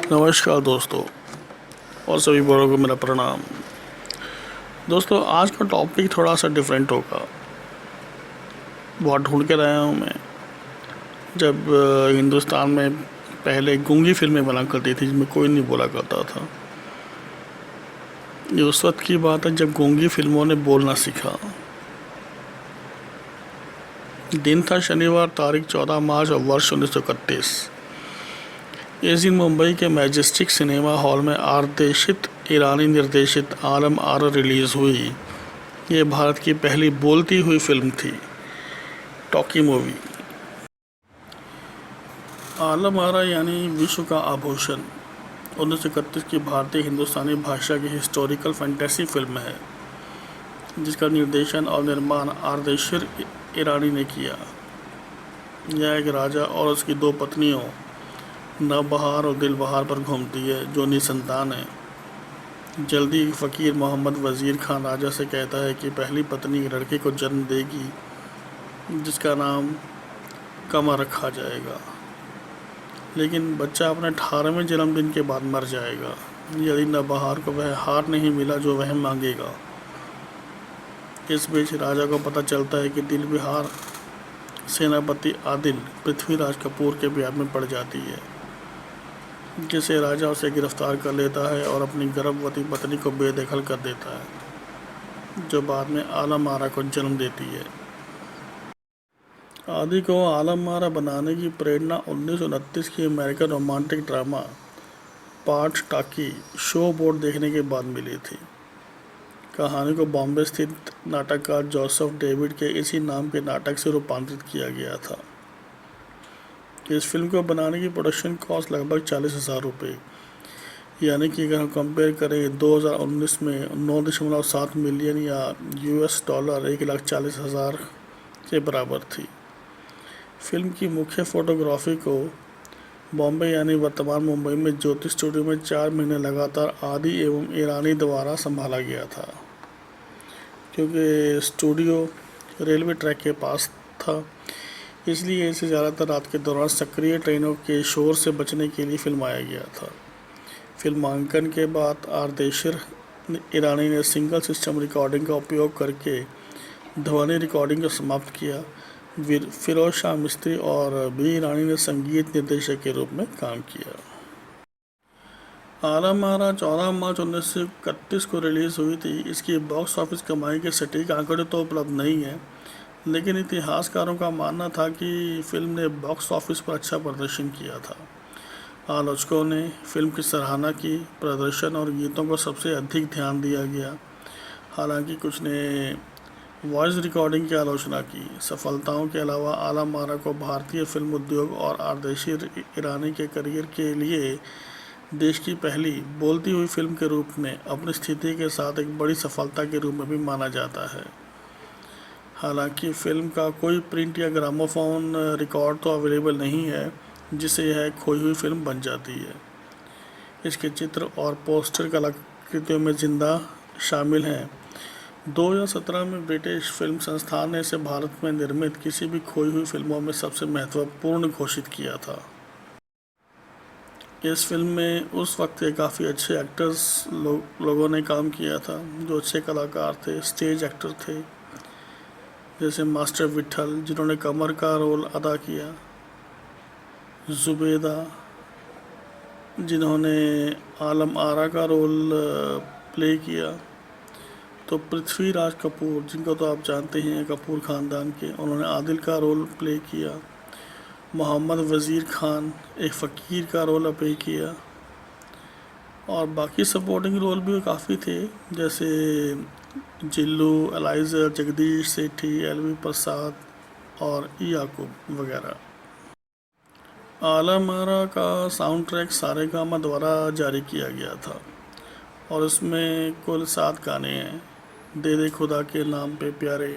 नमस्कार दोस्तों और सभी बड़ों को मेरा प्रणाम। दोस्तों आज का टॉपिक थोड़ा सा डिफरेंट होगा। बहुत ढूंढ के लाया हूँ मैं। जब हिंदुस्तान में पहले गूंगी फिल्में बना करती थी जिसमें कोई नहीं बोला करता था। ये उस वक्त की बात है जब गूंगी फिल्मों ने बोलना सीखा। दिन था शनिवार, तारीख 14 मार्च और वर्ष 1931। इस दिन मुंबई के मैजेस्टिक सिनेमा हॉल में आर्देशित ईरानी निर्देशित आलम आरा रिलीज़ हुई। ये भारत की पहली बोलती हुई फिल्म थी, टॉकी मूवी। आलम आरा यानी विश्व का आभूषण 1931 की भारतीय हिंदुस्तानी भाषा की हिस्टोरिकल फैंटेसी फिल्म है जिसका निर्देशन और निर्माण आर्देशिर ईरानी ने किया। यह एक राजा और उसकी दो पत्नियों नवबहार और दिलबहार पर घूमती है जो निसंतान है। जल्दी एक फ़कीर मोहम्मद वज़ीर खान राजा से कहता है कि पहली पत्नी एक लड़के को जन्म देगी जिसका नाम कमर रखा जाएगा, लेकिन बच्चा अपने 18वें जन्मदिन के बाद मर जाएगा यदि नवबहार को वह हार नहीं मिला जो वह मांगेगा। इस बीच राजा को पता चलता है कि दिलबहार सेनापति आदिल पृथ्वीराज कपूर के प्यार में पड़ जाती है, जिसे राजा उसे गिरफ्तार कर लेता है और अपनी गर्भवती पत्नी को बेदखल कर देता है, जो बाद में आलम आरा को जन्म देती है। आदि को आलम आरा बनाने की प्रेरणा 1929 की अमेरिकन रोमांटिक ड्रामा पार्ट टाकी शो बोर्ड देखने के बाद मिली थी। कहानी को बॉम्बे स्थित नाटककार जोसेफ डेविड के इसी नाम के नाटक से रूपांतरित किया गया था। इस फिल्म को बनाने की प्रोडक्शन कॉस्ट लगभग 40,000 रुपये, यानी कि अगर हम कंपेयर करें 2019 में 9.7 मिलियन या $, 1,40,000 के बराबर थी। फिल्म की मुख्य फोटोग्राफी को बॉम्बे यानी वर्तमान मुंबई में ज्योति स्टूडियो में 4 महीने लगातार आदि एवं ईरानी द्वारा संभाला गया था, क्योंकि स्टूडियो रेलवे ट्रैक के पास था, इसलिए इसे ज़्यादातर रात के दौरान सक्रिय ट्रेनों के शोर से बचने के लिए फिल्माया गया था। फिल्मांकन के बाद आर्देशिर ईरानी ने सिंगल सिस्टम रिकॉर्डिंग का उपयोग करके ध्वनि रिकॉर्डिंग को समाप्त किया। फिरोज शाह मिस्त्री और बी ईरानी ने संगीत निर्देशक के रूप में काम किया। आलम आरा 14 मार्च 1931 को रिलीज़ हुई थी। इसकी बॉक्स ऑफिस कमाई के सटीक आंकड़े तो उपलब्ध नहीं है, लेकिन इतिहासकारों का मानना था कि फिल्म ने बॉक्स ऑफिस पर अच्छा प्रदर्शन किया था। आलोचकों ने फिल्म की सराहना की, प्रदर्शन और गीतों को सबसे अधिक ध्यान दिया गया। हालांकि कुछ ने वॉइस रिकॉर्डिंग की आलोचना की। सफलताओं के अलावा आलम आरा को भारतीय फिल्म उद्योग और आर्देशिर ईरानी के करियर के लिए देश की पहली बोलती हुई फिल्म के रूप में अपनी स्थिति के साथ एक बड़ी सफलता के रूप में भी माना जाता है। हालांकि फिल्म का कोई प्रिंट या ग्रामोफोन रिकॉर्ड तो अवेलेबल नहीं है जिससे यह एक खोई हुई फिल्म बन जाती है। इसके चित्र और पोस्टर कलाकृतियों में जिंदा शामिल हैं। 2017 में ब्रिटिश फिल्म संस्थान ने इसे भारत में निर्मित किसी भी खोई हुई फिल्मों में सबसे महत्वपूर्ण घोषित किया था। इस फिल्म में उस वक्त के काफ़ी अच्छे एक्टर्स लोगों ने काम किया था, जो अच्छे कलाकार थे, स्टेज एक्टर थे, जैसे मास्टर विठल जिन्होंने कमर का रोल अदा किया, जुबेदा जिन्होंने आलम आरा का रोल प्ले किया, तो पृथ्वीराज कपूर जिनको तो आप जानते हैं कपूर ख़ानदान के, उन्होंने आदिल का रोल प्ले किया। मोहम्मद वज़ीर खान एक फ़कीर का रोल प्ले किया, और बाकी सपोर्टिंग रोल भी काफ़ी थे, जैसे जिल्लू, एलाइज़र, जगदीश सेठी, एलवी प्रसाद और याकूब वगैरह। आलम आरा का साउंड ट्रैक सारेगामा द्वारा जारी किया गया था और उसमें कुल 7 गाने हैं। दे दे खुदा के नाम पे प्यारे,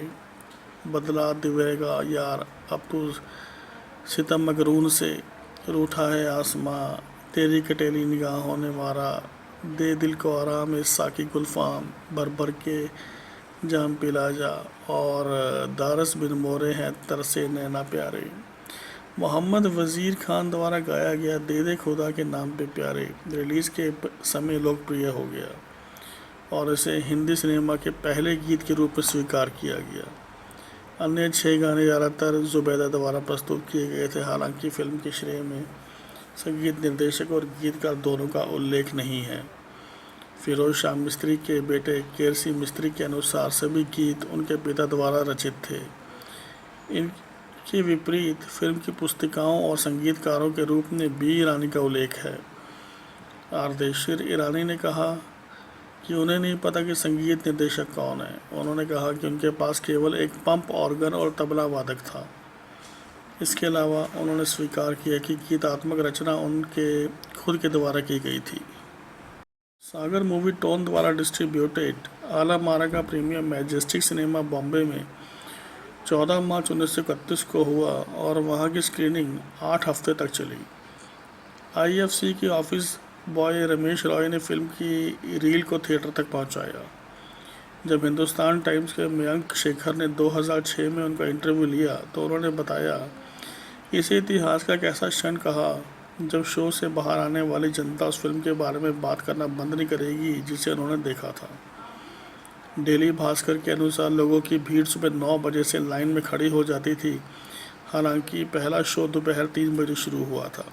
बदला दिवेगा यार, अब तो सितम मगरून से, रूठा है आसमां, तेरी कटेली निगाहों ने मारा, दे दिल को आराम इस साकी गुलफाम, भर भर के जाम पिला जा, और दारस बिन मोरे हैं तरसे नैना प्यारे। मोहम्मद वज़ीर खान द्वारा गाया गया दे दे खुदा के नाम पे प्यारे रिलीज़ के समय लोकप्रिय हो गया और इसे हिंदी सिनेमा के पहले गीत के रूप में स्वीकार किया गया। अन्य 6 गाने ज़्यादातर ज़ुबैदा द्वारा प्रस्तुत किए गए थे, हालांकि फिल्म के श्रेय में संगीत निर्देशक और गीतकार दोनों का उल्लेख नहीं है। फिरोज शाह मिस्त्री के बेटे केरसी मिस्त्री के अनुसार सभी गीत उनके पिता द्वारा रचित थे। इनके विपरीत फिल्म की पुस्तिकाओं और संगीतकारों के रूप में बी ईरानी का उल्लेख है। आर्देशिर ईरानी ने कहा कि उन्हें नहीं पता कि संगीत निर्देशक कौन है। उन्होंने कहा कि उनके पास केवल एक पंप ऑर्गन और तबला वादक था। इसके अलावा उन्होंने स्वीकार किया कि गीतात्मक रचना उनके खुद के द्वारा की गई थी। सागर मूवी टोन द्वारा डिस्ट्रीब्यूटेड आला मारा का प्रीमियर मैजेस्टिक सिनेमा बॉम्बे में 14 मार्च 1931 को हुआ और वहां की स्क्रीनिंग 8 हफ्ते तक चली। IFC के ऑफिस बॉय रमेश रॉय ने फिल्म की रील को थिएटर तक पहुंचाया। जब हिंदुस्तान टाइम्स के मयंक शेखर ने 2006 में उनका इंटरव्यू लिया तो उन्होंने बताया, इसे इतिहास का एक ऐसा क्षण कहा जब शो से बाहर आने वाली जनता उस फिल्म के बारे में बात करना बंद नहीं करेगी जिसे उन्होंने देखा था। डेली भास्कर के अनुसार लोगों की भीड़ सुबह 9 बजे से लाइन में खड़ी हो जाती थी, हालांकि पहला शो दोपहर 3 बजे शुरू हुआ था।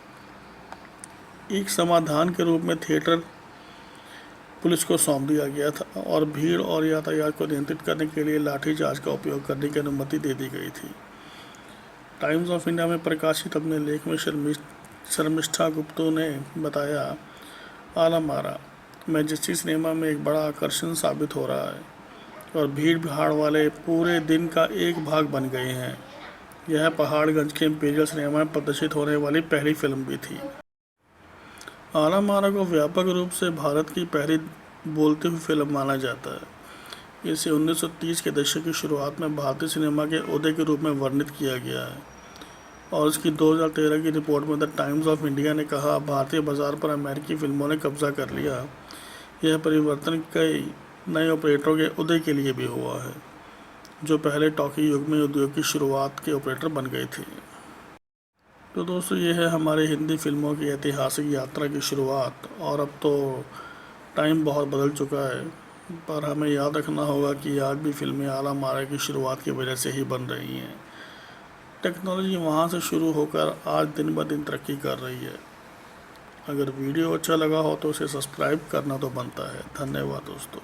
एक समाधान के रूप में थिएटर पुलिस को सौंप दिया गया था और भीड़ और यातायात को नियंत्रित करने के लिए लाठीचार्ज का उपयोग करने की अनुमति दे दी गई थी। टाइम्स ऑफ इंडिया में प्रकाशित अपने लेख में शर्मिष्ठा गुप्तू ने बताया, आला मारा मैजेस्टिक सिनेमा में एक बड़ा आकर्षण साबित हो रहा है और भीड़ भाड़ वाले पूरे दिन का एक भाग बन गए हैं। यह पहाड़गंज के इंपीरियल सिनेमा में प्रदर्शित होने वाली पहली फिल्म भी थी। आला मारा को व्यापक रूप से भारत की पहली बोलती हुई फिल्म माना जाता है। इसे 1930 के दशक की शुरुआत में भारतीय सिनेमा के उदय के रूप में वर्णित किया गया है और इसकी 2013 की रिपोर्ट में द टाइम्स ऑफ इंडिया ने कहा, भारतीय बाजार पर अमेरिकी फिल्मों ने कब्जा कर लिया। यह परिवर्तन कई नए ऑपरेटरों के उदय के लिए भी हुआ है, जो पहले टॉकी युग में उद्योग की शुरुआत के ऑपरेटर बन गए थे। तो दोस्तों, ये है हमारे हिंदी फिल्मों की ऐतिहासिक यात्रा की शुरुआत। और अब तो टाइम बहुत बदल चुका है, पर हमें याद रखना होगा कि आज भी फिल्में आला मारा की शुरुआत की वजह से ही बन रही हैं। टेक्नोलॉजी वहाँ से शुरू होकर आज दिन ब दिन तरक्की कर रही है। अगर वीडियो अच्छा लगा हो तो उसे सब्सक्राइब करना तो बनता है। धन्यवाद दोस्तों।